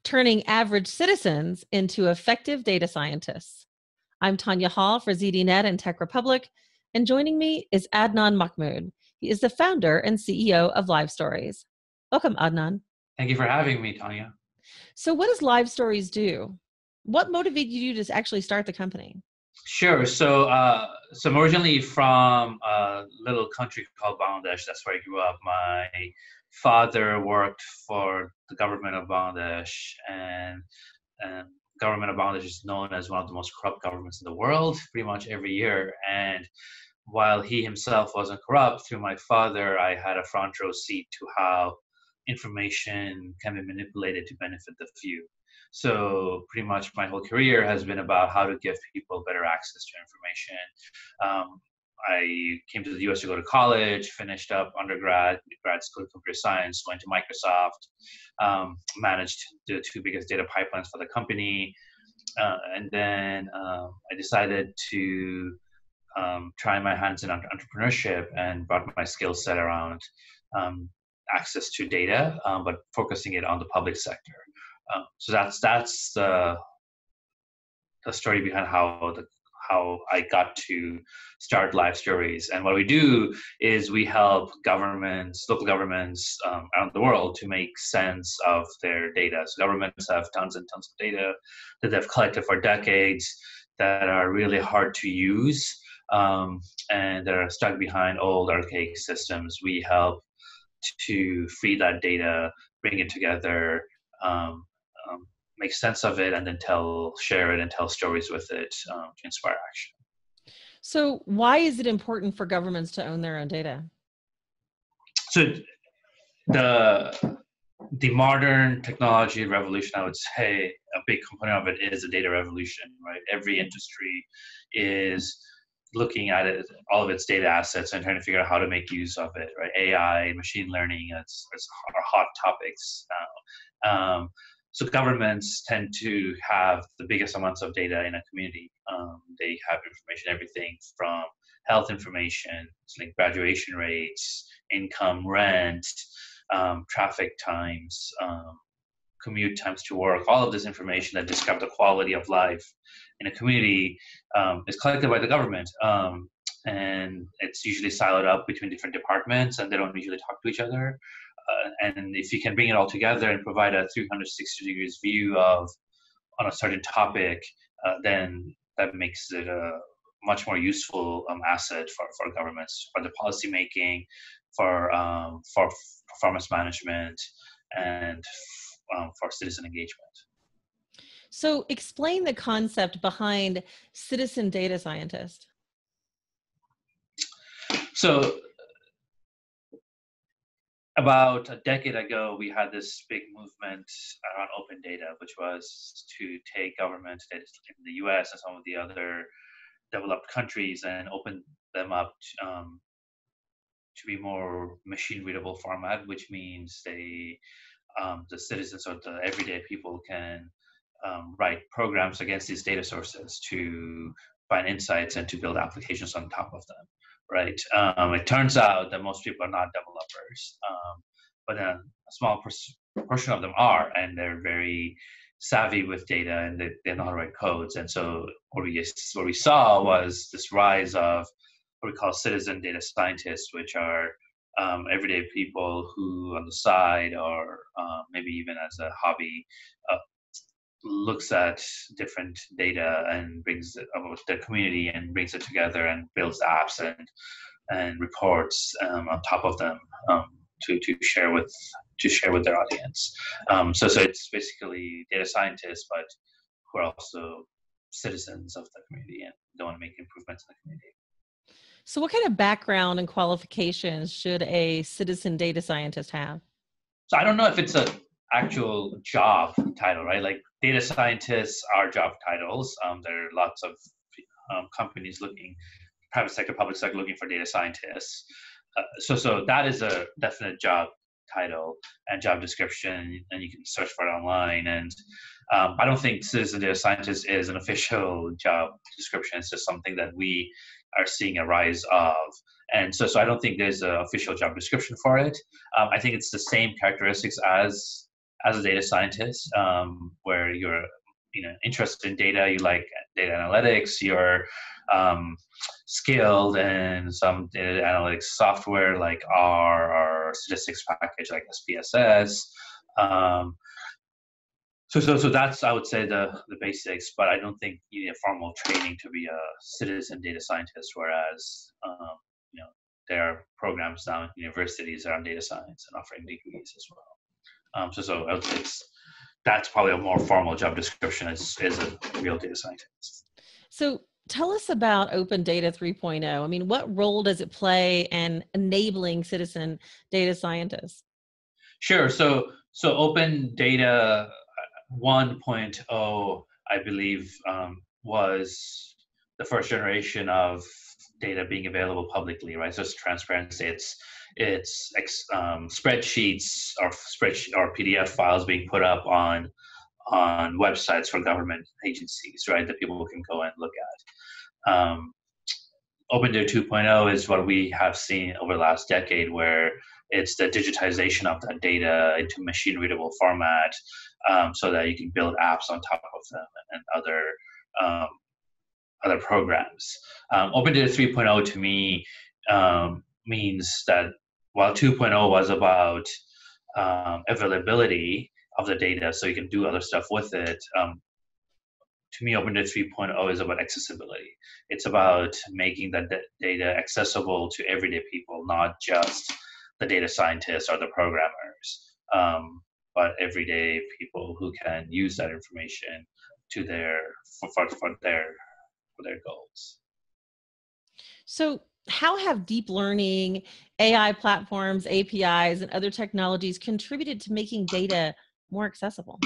turning average citizens into effective data scientists. I'm Tonya Hall for ZDNet and Tech Republic, and joining me is Adnan Mahmood. He is the founder and CEO of Live Stories. Welcome, Adnan. Thank you for having me, Tonya. So what does Live Stories do? What motivated you to actually start the company? Sure. So I'm originally from a little country called Bangladesh. That's where I grew up. My father worked for the government of Bangladesh, and government of Bangladesh is known as one of the most corrupt governments in the world, pretty much every year. And while he himself wasn't corrupt, through my father, I had a front row seat to how information can be manipulated to benefit the few. So pretty much my whole career has been about how to give people better access to information. I came to the US to go to college, finished up undergrad, grad school in computer science, went to Microsoft, managed the two biggest data pipelines for the company. And then I decided to try my hands in entrepreneurship and brought my skill set around access to data, but focusing it on the public sector. So that's the story behind how I got to start Live Stories. And what we do is we help governments, local governments around the world to make sense of their data. So governments have tons and tons of data that they've collected for decades that are really hard to use and that are stuck behind old archaic systems. We help to free that data, bring it together, make sense of it, and then share it and tell stories with it to inspire action. So why is it important for governments to own their own data? So the modern technology revolution, I would say a big component of it is the data revolution, right? Every industry is looking at it, all of its data assets, and trying to figure out how to make use of it, right? AI, machine learning, it's are hot topics now. So governments tend to have the biggest amounts of data in a community. They have information, everything from health information, like graduation rates, income, rent, traffic times, commute times to work. All of this information that describes the quality of life in a community is collected by the government. And it's usually siloed up between different departments, and they don't usually talk to each other. And if you can bring it all together and provide a 360 degrees view on a certain topic, then that makes it a much more useful asset for governments, for the policy making, for performance management, and for citizen engagement. So explain the concept behind citizen data scientist. So about a decade ago, we had this big movement around open data, which was to take government data in the US and some of the other developed countries and open them up to be more machine-readable format, which means the citizens or the everyday people can write programs against these data sources to find insights and to build applications on top of them. Right. It turns out that most people are not developers, but then a small portion of them are, and they're very savvy with data, and they know how to write codes. And so what we saw was this rise of what we call citizen data scientists, which are everyday people who, on the side or maybe even as a hobby, looks at different data and brings it about the community and brings it together and builds apps and reports on top of them to share with their audience. So it's basically data scientists, but who are also citizens of the community and don't want to make improvements in the community. So what kind of background and qualifications should a citizen data scientist have? So I don't know if it's an actual job title, right? Like data scientists are job titles. There are lots of companies looking, private sector, public sector, looking for data scientists. So that is a definite job title and job description, and you can search for it online. And I don't think citizen data scientist is an official job description. It's just something that we are seeing a rise of. And so I don't think there's an official job description for it. I think it's the same characteristics as as a data scientist, where you're interested in data, you like data analytics, you're skilled in some data analytics software like R or statistics package like SPSS. So that's, I would say, the basics, but I don't think you need a formal training to be a citizen data scientist, whereas there are programs now in universities around data science and offering degrees as well. So I would say that's probably a more formal job description as a real data scientist. So tell us about Open Data 3.0. I mean, what role does it play in enabling citizen data scientists? Sure. So Open Data 1.0, I believe, was the first generation of data being available publicly, right? So it's transparency. It's spreadsheets or PDF files being put up on websites for government agencies, right? That people can go and look at. Open Data 2.0 is what we have seen over the last decade, where it's the digitization of that data into machine readable format, so that you can build apps on top of them and other programs. Open Data 3.0 to me means that while 2.0 was about availability of the data, so you can do other stuff with it. To me, Open Data 3.0 is about accessibility. It's about making that data accessible to everyday people, not just the data scientists or the programmers, but everyday people who can use that information to for their goals. So how have deep learning, AI platforms, APIs, and other technologies contributed to making data more accessible?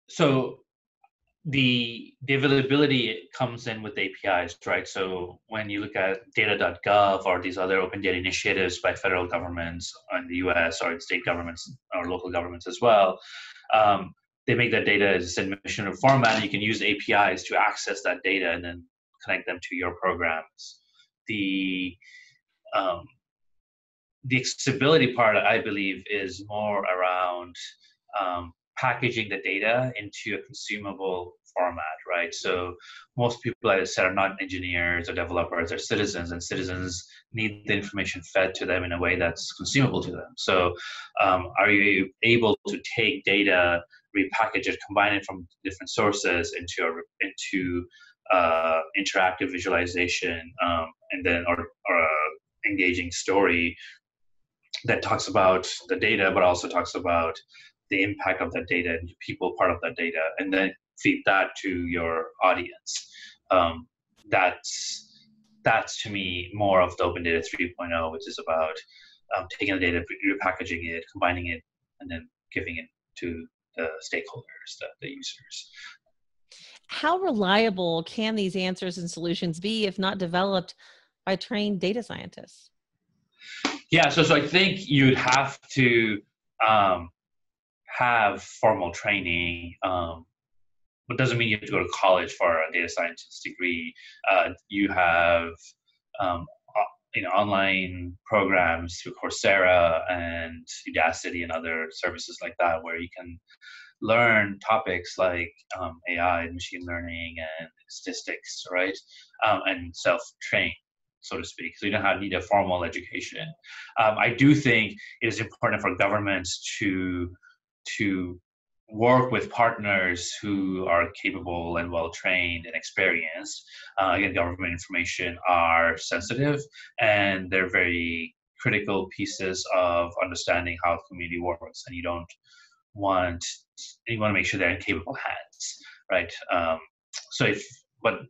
So the availability comes in with APIs, right? So when you look at data.gov or these other open data initiatives by federal governments in the US or in state governments or local governments as well, they make that data as in mission format, and you can use APIs to access that data and then connect them to your programs. The accessibility part, I believe, is more around packaging the data into a consumable format, right? So most people, like I said, are not engineers or developers, they're citizens, and citizens need the information fed to them in a way that's consumable to them. So are you able to take data, repackage it, combine it from different sources into interactive visualization, and then or engaging story that talks about the data, but also talks about the impact of that data and people part of that data, and then feed that to your audience. That's to me more of the Open Data 3.0, which is about taking the data, repackaging it, combining it, and then giving it to the stakeholders, the users. How reliable can these answers and solutions be if not developed by trained data scientists? Yeah, so I think you'd have to have formal training, but doesn't mean you have to go to college for a data scientist degree. You have online programs through Coursera and Udacity and other services like that, where you can learn topics like AI, machine learning, and statistics, right? And self-train, so to speak. So you don't need a formal education. I do think it is important for governments to work with partners who are capable and well-trained and experienced. Again, government information are sensitive, and they're very critical pieces of understanding how the community works, and you want to make sure they're in capable hands, right? But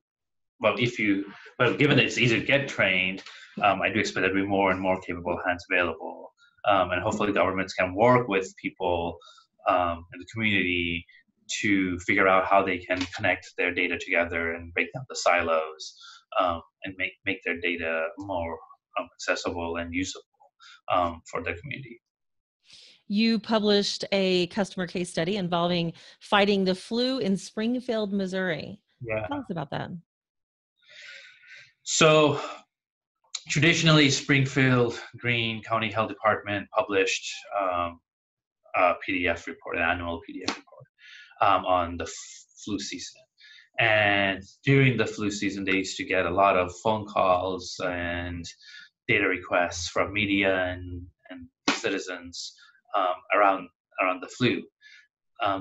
given that it's easy to get trained, I do expect there to be more and more capable hands available, and hopefully governments can work with people in the community to figure out how they can connect their data together and break down the silos, and make their data more accessible and usable for the community. You published a customer case study involving fighting the flu in Springfield, Missouri. Yeah. Tell us about that. So traditionally, Springfield Greene County Health Department published PDF report, an annual PDF report on the flu season. And during the flu season, they used to get a lot of phone calls and data requests from media and citizens around the flu.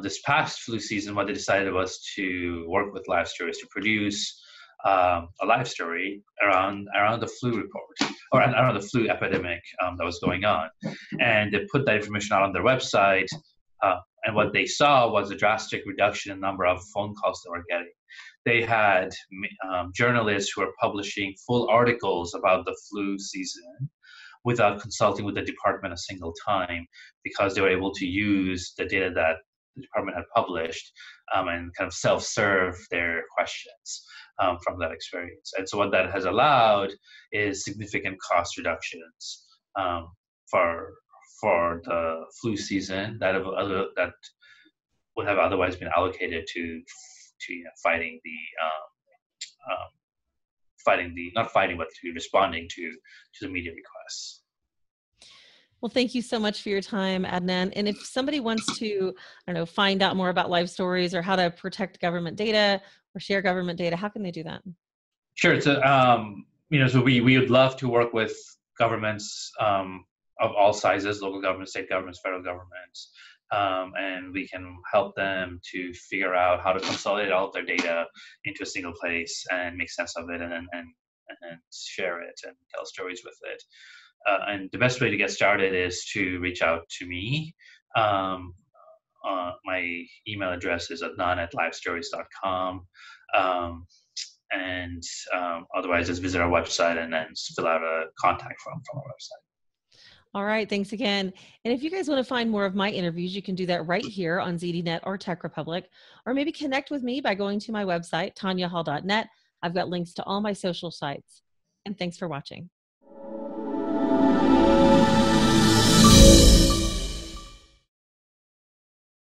This past flu season, what they decided was to work with Live Stories to produce a live story around the flu report, or around the flu epidemic that was going on. And they put that information out on their website, and what they saw was a drastic reduction in the number of phone calls they were getting. They had journalists who were publishing full articles about the flu season without consulting with the department a single time, because they were able to use the data that the department had published and kind of self-serve their questions from that experience. And so what that has allowed is significant cost reductions for the flu season that would have otherwise been allocated to fighting responding to the media requests. Well, thank you so much for your time, Adnan. And if somebody wants to, I don't know, find out more about Live Stories or how to protect government data or share government data, how can they do that? Sure. So, so we would love to work with governments of all sizes, local governments, state governments, federal governments, and we can help them to figure out how to consolidate all of their data into a single place and make sense of it, and share it and tell stories with it. And the best way to get started is to reach out to me. My email address is adnan@livestories.com. And otherwise, just visit our website and then fill out a contact form from our website. All right, thanks again. And if you guys want to find more of my interviews, you can do that right here on ZDNet or Tech Republic, or maybe connect with me by going to my website, tonyahall.net. I've got links to all my social sites. And thanks for watching.